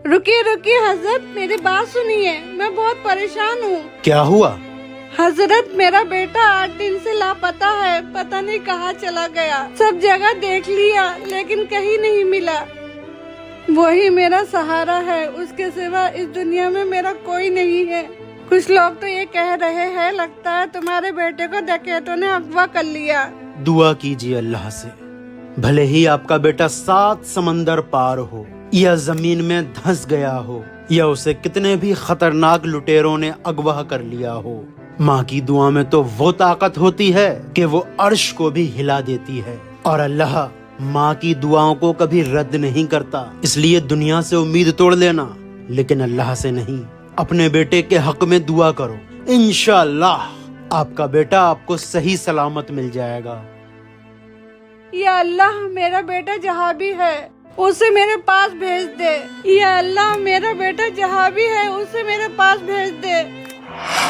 रुकिए रुकिए हजरत, मेरी बात सुनिए, मैं बहुत परेशान हूँ। क्या हुआ? हजरत, मेरा बेटा 8 दिन से लापता है, पता नहीं कहाँ चला गया। सब जगह देख लिया लेकिन कहीं नहीं मिला। वही मेरा सहारा है, उसके सिवा इस दुनिया में मेरा कोई नहीं है। कुछ लोग तो ये कह रहे हैं लगता है तुम्हारे बेटे को डकैतों ने अगवा कर लिया। दुआ कीजिए अल्लाह से, भले ही आपका बेटा 7 समंदर पार हो या जमीन में धंस गया हो या उसे कितने भी खतरनाक लुटेरों ने अगवा कर लिया हो, माँ की दुआ में तो वो ताकत होती है कि वो अर्श को भी हिला देती है। और अल्लाह माँ की दुआओं को कभी रद्द नहीं करता। इसलिए दुनिया से उम्मीद तोड़ लेना, लेकिन अल्लाह से नहीं। अपने बेटे के हक में दुआ करो, इंशाअल्लाह आपका बेटा आपको सही सलामत मिल जाएगा। या अल्लाह, मेरा बेटा जहाँ भी है उसे मेरे पास भेज दे। या अल्लाह, मेरा बेटा जहाँ भी है उसे मेरे पास भेज दे।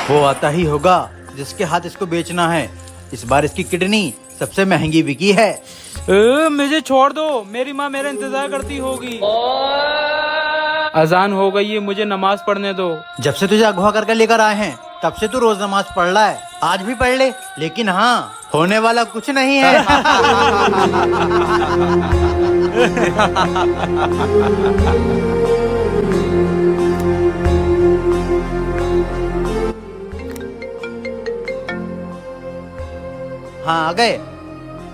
वो आता ही होगा जिसके हाथ इसको बेचना है। इस बार इसकी किडनी सबसे महंगी बिकी है। मुझे छोड़ दो, मेरी माँ मेरा इंतजार करती होगी। अजान हो गई है, मुझे नमाज पढ़ने दो। जब से तुझे अगवा करके लेकर आए हैं तब से तू रोज नमाज पढ़ रहा है। आज भी पढ़ ले, लेकिन हाँ, होने वाला कुछ नहीं है। हाँ, आ गए।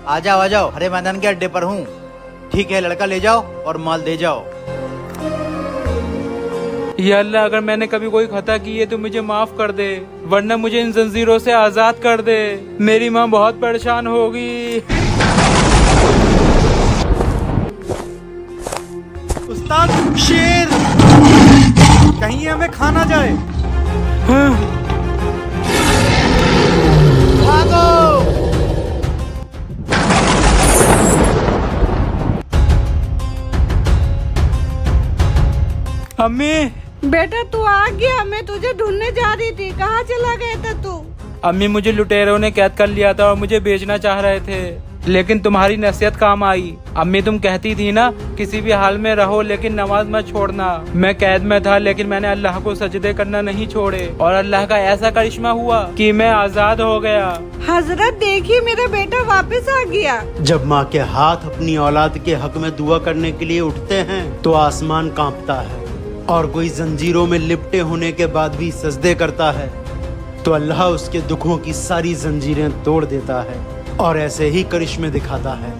आ जाओ, हरे मैदान के अड्डे पर हूँ। ठीक है, लड़का ले जाओ और माल दे जाओ। या अल्लाह, अगर मैंने कभी कोई खता की है तो मुझे माफ कर दे, वरना मुझे इन जंजीरों से आजाद कर दे। मेरी माँ बहुत परेशान होगी। उस्ताद शेर, कहीं हमें खाना जाए। भागो! अम्मी, बेटा तू आ गया, मैं तुझे ढूंढने जा रही थी। कहाँ चला गया था तू? अम्मी, मुझे लुटेरों ने कैद कर लिया था और मुझे बेचना चाह रहे थे, लेकिन तुम्हारी नसीहत काम आई। अम्मी, तुम कहती थी ना किसी भी हाल में रहो लेकिन नमाज मत छोड़ना। मैं कैद में था लेकिन मैंने अल्लाह को सजदे करना नहीं छोड़े और अल्लाह का ऐसा करिश्मा हुआ कि मैं आजाद हो गया। हजरत देखिए, मेरा बेटा वापस आ गया। जब माँ के हाथ अपनी औलाद के हक में दुआ करने के लिए उठते हैं तो आसमान कांपता है, और कोई जंजीरों में लिपटे होने के बाद भी सजदे करता है तो अल्लाह उसके दुखों की सारी जंजीरें तोड़ देता है और ऐसे ही करिश्मे दिखाता है।